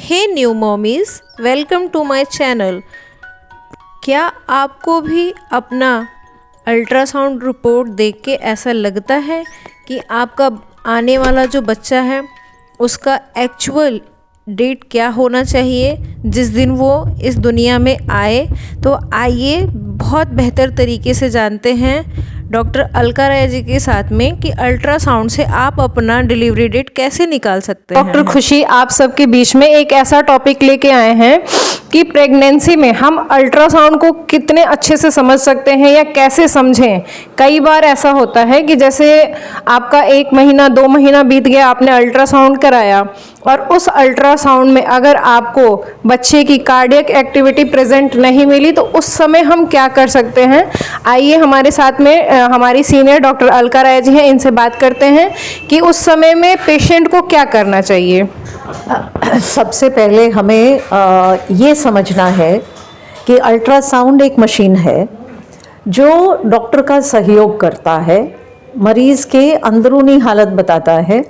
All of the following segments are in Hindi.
Hey new mommies, welcome to my channel. क्या आपको भी अपना अल्ट्रासाउंड रिपोर्ट देख के ऐसा लगता है कि आपका आने वाला जो बच्चा है उसका एक्चुअल डेट क्या होना चाहिए जिस दिन वो इस दुनिया में आए? तो आइए बहुत बेहतर तरीके से जानते हैं डॉक्टर अलका राय जी के साथ में कि अल्ट्रासाउंड से आप अपना डिलीवरी डेट कैसे निकाल सकते हैं। डॉक्टर खुशी आप सबके बीच में एक ऐसा टॉपिक लेके आए हैं कि प्रेगनेंसी में हम अल्ट्रासाउंड को कितने अच्छे से समझ सकते हैं या कैसे समझें। कई बार ऐसा होता है कि जैसे आपका 1 महीना 2 महीना बीत गया, आपने अल्ट्रासाउंड कराया और उस अल्ट्रासाउंड में अगर आपको बच्चे की कार्डियक एक्टिविटी प्रेजेंट नहीं मिली तो उस समय हम क्या कर सकते हैं। आइए हमारे साथ में हमारी सीनियर डॉक्टर अलका राय जी हैं, इनसे बात करते हैं कि उस समय में पेशेंट को क्या करना चाहिए। सबसे पहले हमें ये समझना है कि अल्ट्रासाउंड एक मशीन है जो डॉक्टर का सहयोग करता है, मरीज़ के अंदरूनी हालत बताता है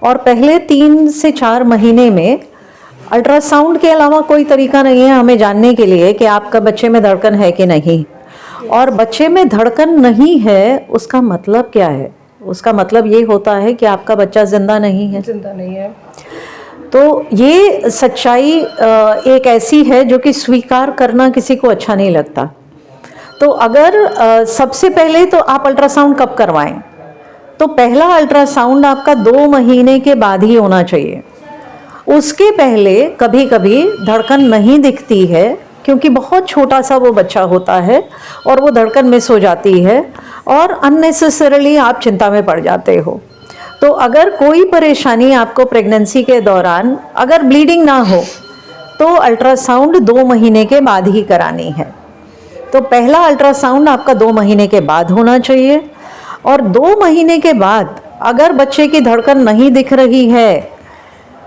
और पहले 3 से 4 महीने में अल्ट्रासाउंड के अलावा कोई तरीका नहीं है हमें जानने के लिए कि आपका बच्चे में धड़कन है कि नहीं। और बच्चे में धड़कन नहीं है उसका मतलब क्या है? उसका मतलब ये होता है कि आपका बच्चा जिंदा नहीं है। तो ये सच्चाई एक ऐसी है जो कि स्वीकार करना किसी को अच्छा नहीं लगता। तो अगर सबसे पहले तो आप अल्ट्रासाउंड कब करवाएं? तो पहला अल्ट्रासाउंड आपका 2 महीने के बाद ही होना चाहिए। उसके पहले कभी कभी धड़कन नहीं दिखती है क्योंकि बहुत छोटा सा वो बच्चा होता है और वो धड़कन मिस हो जाती है और अननेसेसरीली आप चिंता में पड़ जाते हो। तो अगर कोई परेशानी आपको प्रेगनेंसी के दौरान अगर ब्लीडिंग ना हो तो अल्ट्रासाउंड 2 महीने के बाद ही करानी है। तो पहला अल्ट्रासाउंड आपका 2 महीने के बाद होना चाहिए और 2 महीने के बाद अगर बच्चे की धड़कन नहीं दिख रही है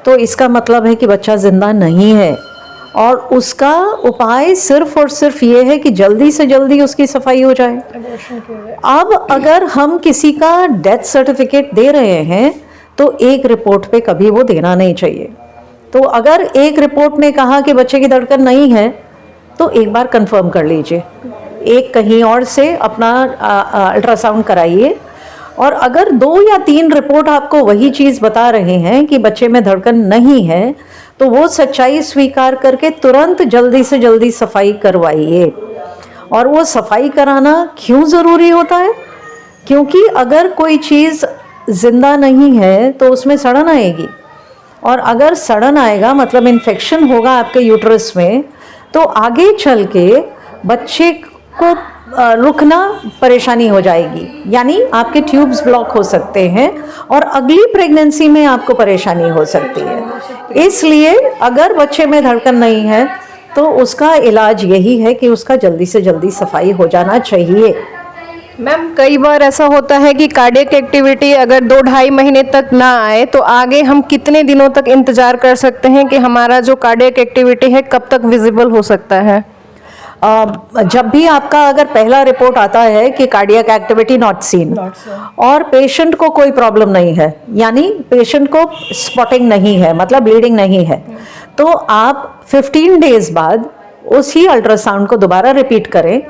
तो इसका मतलब है कि बच्चा जिंदा नहीं है और उसका उपाय सिर्फ और सिर्फ ये है कि जल्दी से जल्दी उसकी सफाई हो जाए। अब अगर हम किसी का डेथ सर्टिफिकेट दे रहे हैं तो एक रिपोर्ट पे कभी वो देना नहीं चाहिए। तो अगर एक रिपोर्ट में कहा कि बच्चे की धड़कन नहीं है तो एक बार कंफर्म कर लीजिए, एक कहीं और से अपना अल्ट्रासाउंड कराइए और अगर 2 या 3 रिपोर्ट आपको वही चीज़ बता रहे हैं कि बच्चे में धड़कन नहीं है तो वो सच्चाई स्वीकार करके तुरंत जल्दी से जल्दी सफाई करवाइए। और वो सफाई कराना क्यों ज़रूरी होता है? क्योंकि अगर कोई चीज़ ज़िंदा नहीं है तो उसमें सड़न आएगी और अगर सड़न आएगा मतलब इन्फेक्शन होगा आपके यूट्रस में तो आगे चल के बच्चे को रुकना परेशानी हो जाएगी, यानी आपके ट्यूब्स ब्लॉक हो सकते हैं और अगली प्रेगनेंसी में आपको परेशानी हो सकती है। इसलिए अगर बच्चे में धड़कन नहीं है तो उसका इलाज यही है कि उसका जल्दी से जल्दी सफाई हो जाना चाहिए। मैम कई बार ऐसा होता है कि कार्डियक एक्टिविटी अगर 2-2.5 महीने तक ना आए तो आगे हम कितने दिनों तक इंतज़ार कर सकते हैं कि हमारा जो कार्डियक एक्टिविटी है कब तक विजिबल हो सकता है? जब भी आपका अगर पहला रिपोर्ट आता है कि कार्डियक एक्टिविटी नॉट सीन और पेशेंट को कोई प्रॉब्लम नहीं है, यानी पेशेंट को स्पॉटिंग नहीं है मतलब ब्लीडिंग नहीं है, तो आप 15 डेज बाद उसी अल्ट्रासाउंड को दोबारा रिपीट करें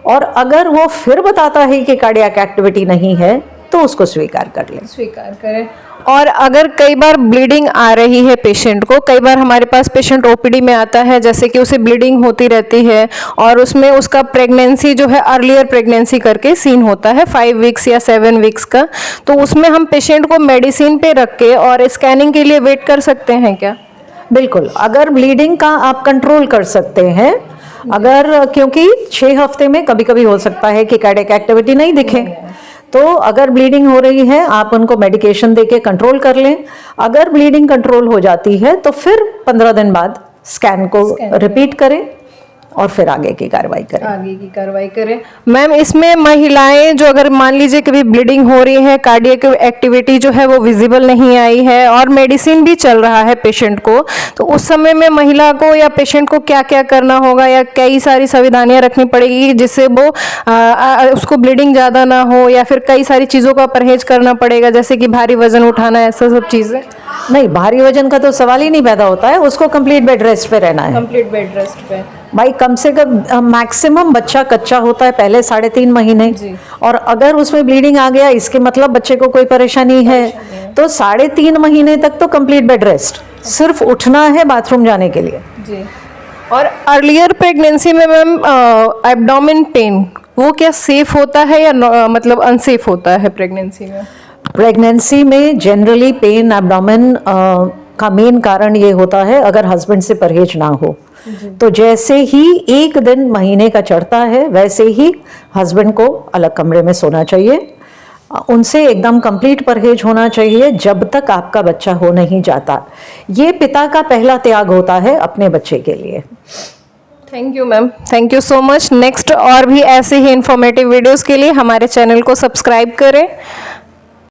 और अगर वो फिर बताता है कि कार्डियक एक्टिविटी नहीं है तो उसको स्वीकार करें। और अगर कई बार ब्लीडिंग आ रही है पेशेंट को, कई बार हमारे पास पेशेंट ओपीडी में आता है जैसे कि उसे ब्लीडिंग होती रहती है और उसमें उसका प्रेगनेंसी जो है अर्लियर प्रेगनेंसी करके सीन होता है 5 वीक्स या 7 वीक्स का, तो उसमें हम पेशेंट को मेडिसिन पे रख के और स्कैनिंग के लिए वेट कर सकते हैं क्या? बिल्कुल, अगर ब्लीडिंग का आप कंट्रोल कर सकते हैं, अगर क्योंकि 6 हफ्ते में कभी कभी हो सकता है कि कार्डियक एक्टिविटी नहीं दिखे, तो अगर ब्लीडिंग हो रही है आप उनको मेडिकेशन देके कंट्रोल कर लें। अगर ब्लीडिंग कंट्रोल हो जाती है तो फिर 15 दिन बाद स्कैन को रिपीट करें। और फिर आगे की कार्रवाई करें। आगे की कार्रवाई करें। मैम, इसमें महिलाएं जो अगर मान लीजिए कभी ब्लीडिंग हो रही है, कार्डियक एक्टिविटी जो है वो विजिबल नहीं आई है और मेडिसिन भी चल रहा है पेशेंट को, तो उस समय में महिला को या पेशेंट को क्या क्या करना होगा या कई सारी सावधानियां रखनी पड़ेगी जिससे वो उसको ब्लीडिंग ज़्यादा ना हो, या फिर कई सारी चीज़ों का परहेज करना पड़ेगा जैसे कि भारी वजन उठाना, ऐसा सब चीज़ें? नहीं, भारी वजन का तो सवाल ही नहीं पैदा होता है, उसको कंप्लीट बेड रेस्ट पे रहना है। कंप्लीट बेड रेस्ट पे। भाई कम से कम मैक्सिमम बच्चा कच्चा होता है पहले 3.5 महीने, और अगर उसमें ब्लीडिंग आ गया इसके मतलब बच्चे को कोई परेशानी है, तो 3.5 महीने तक तो कंप्लीट बेड रेस्ट, सिर्फ उठना है बाथरूम जाने के लिए। जी। और अर्लियर प्रेगनेंसी में मैम एब्डोमेन पेन वो क्या सेफ होता है या मतलब अनसेफ होता है प्रेगनेंसी में? प्रेगनेंसी में जनरली पेन एब्डोमेन का मेन कारण ये होता है अगर हस्बैंड से परहेज ना हो। तो जैसे ही एक दिन महीने का चढ़ता है वैसे ही हस्बैंड को अलग कमरे में सोना चाहिए, उनसे एकदम कंप्लीट परहेज होना चाहिए जब तक आपका बच्चा हो नहीं जाता। ये पिता का पहला त्याग होता है अपने बच्चे के लिए। Thank you ma'am, thank you so much. Next और भी ऐसे ही इंफॉर्मेटिव वीडियोस के लिए हमारे चैनल को सब्सक्राइब करें।